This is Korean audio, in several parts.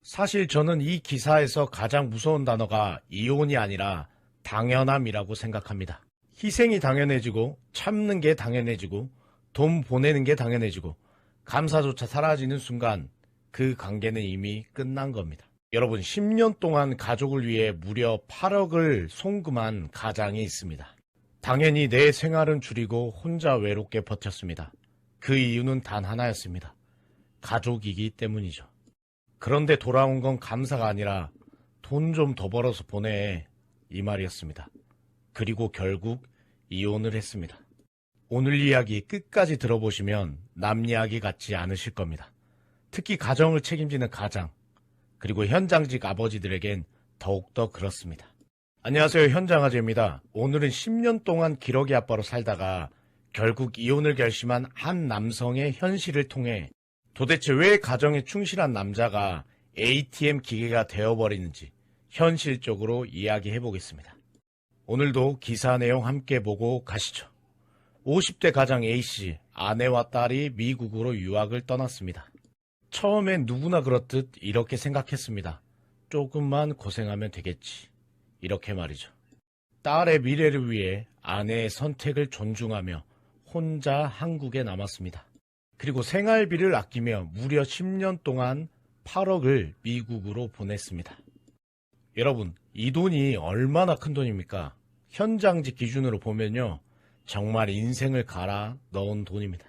사실 저는 이 기사에서 가장 무서운 단어가 이혼이 아니라 당연함이라고 생각합니다. 희생이 당연해지고 참는 게 당연해지고 돈 보내는 게 당연해지고 감사조차 사라지는 순간 그 관계는 이미 끝난 겁니다. 여러분, 10년 동안 가족을 위해 무려 8억을 송금한 가장이 있습니다. 당연히 내 생활은 줄이고 혼자 외롭게 버텼습니다. 그 이유는 단 하나였습니다. 가족이기 때문이죠. 그런데 돌아온 건 감사가 아니라 돈 좀 더 벌어서 보내, 이 말이었습니다. 그리고 결국 이혼을 했습니다. 오늘 이야기 끝까지 들어보시면 남 이야기 같지 않으실 겁니다. 특히 가정을 책임지는 가장, 그리고 현장직 아버지들에겐 더욱더 그렇습니다. 안녕하세요, 현장아재입니다. 오늘은 10년 동안 기러기 아빠로 살다가 결국 이혼을 결심한 한 남성의 현실을 통해 도대체 왜 가정에 충실한 남자가 ATM 기계가 되어버리는지 현실적으로 이야기해 보겠습니다. 오늘도 기사 내용 함께 보고 가시죠. 50대 가장 A씨, 아내와 딸이 미국으로 유학을 떠났습니다. 처음엔 누구나 그렇듯 이렇게 생각했습니다. 조금만 고생하면 되겠지. 이렇게 말이죠. 딸의 미래를 위해 아내의 선택을 존중하며 혼자 한국에 남았습니다. 그리고 생활비를 아끼며 무려 10년 동안 8억을 미국으로 보냈습니다. 여러분, 이 돈이 얼마나 큰 돈입니까? 현장직 기준으로 보면요, 정말 인생을 갈아 넣은 돈입니다.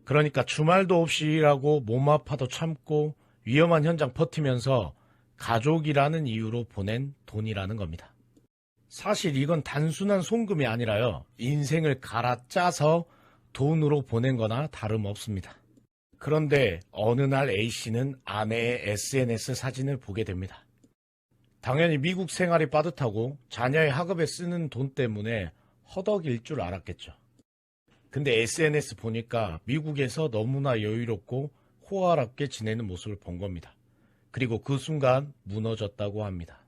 그러니까 주말도 없이 일하고 몸 아파도 참고 위험한 현장 버티면서 가족이라는 이유로 보낸 돈이라는 겁니다. 사실 이건 단순한 송금이 아니라요, 인생을 갈아 짜서 돈으로 보낸 거나 다름없습니다. 그런데 어느 날 A씨는 아내의 SNS 사진을 보게 됩니다. 당연히 미국 생활이 빠듯하고 자녀의 학업에 쓰는 돈 때문에 허덕일 줄 알았겠죠. 근데 SNS 보니까 미국에서 너무나 여유롭고 호화롭게 지내는 모습을 본 겁니다. 그리고 그 순간 무너졌다고 합니다.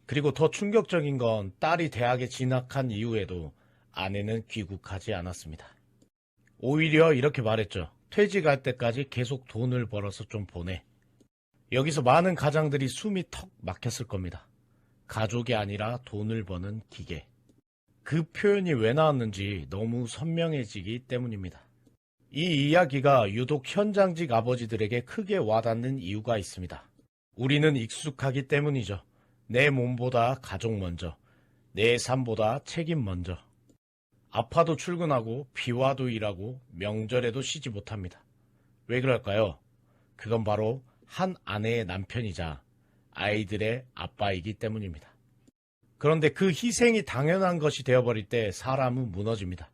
그리고 더 충격적인 건 딸이 대학에 진학한 이후에도 아내는 귀국하지 않았습니다. 오히려 이렇게 말했죠. 퇴직할 때까지 계속 돈을 벌어서 좀 보내. 여기서 많은 가장들이 숨이 턱 막혔을 겁니다. 가족이 아니라 돈을 버는 기계. 그 표현이 왜 나왔는지 너무 선명해지기 때문입니다. 이 이야기가 유독 현장직 아버지들에게 크게 와닿는 이유가 있습니다. 우리는 익숙하기 때문이죠. 내 몸보다 가족 먼저, 내 삶보다 책임 먼저. 아파도 출근하고 비와도 일하고 명절에도 쉬지 못합니다. 왜 그럴까요? 그건 바로 한 아내의 남편이자 아이들의 아빠이기 때문입니다. 그런데 그 희생이 당연한 것이 되어버릴 때 사람은 무너집니다.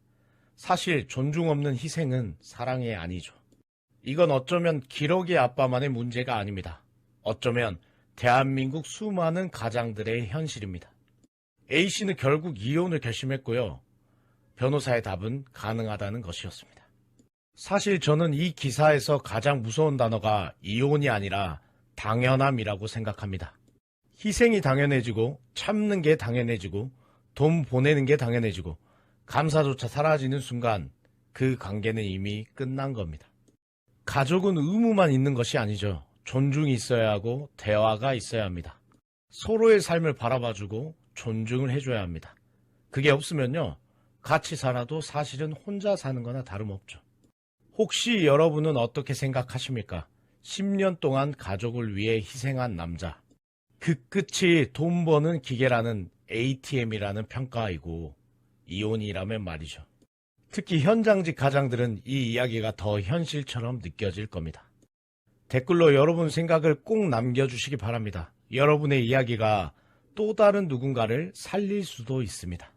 사실 존중 없는 희생은 사랑이 아니죠. 이건 어쩌면 기러기 아빠만의 문제가 아닙니다. 어쩌면 대한민국 수많은 가장들의 현실입니다. A씨는 결국 이혼을 결심했고요. 변호사의 답은 가능하다는 것이었습니다. 사실 저는 이 기사에서 가장 무서운 단어가 이혼이 아니라 당연함이라고 생각합니다. 희생이 당연해지고 참는 게 당연해지고 돈 보내는 게 당연해지고 감사조차 사라지는 순간 그 관계는 이미 끝난 겁니다. 가족은 의무만 있는 것이 아니죠. 존중이 있어야 하고 대화가 있어야 합니다. 서로의 삶을 바라봐주고 존중을 해줘야 합니다. 그게 없으면요, 같이 살아도 사실은 혼자 사는 거나 다름없죠. 혹시 여러분은 어떻게 생각하십니까? 10년 동안 가족을 위해 희생한 남자. 그 끝이 돈 버는 기계라는 ATM이라는 평가이고 이혼이라면 말이죠. 특히 현장직 가장들은 이 이야기가 더 현실처럼 느껴질 겁니다. 댓글로 여러분 생각을 꼭 남겨주시기 바랍니다. 여러분의 이야기가 또 다른 누군가를 살릴 수도 있습니다.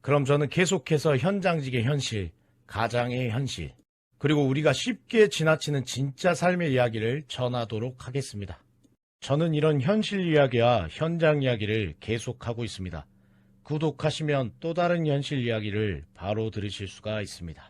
그럼 저는 계속해서 현장직의 현실, 가장의 현실, 그리고 우리가 쉽게 지나치는 진짜 삶의 이야기를 전하도록 하겠습니다. 저는 이런 현실 이야기와 현장 이야기를 계속하고 있습니다. 구독하시면 또 다른 현실 이야기를 바로 들으실 수가 있습니다.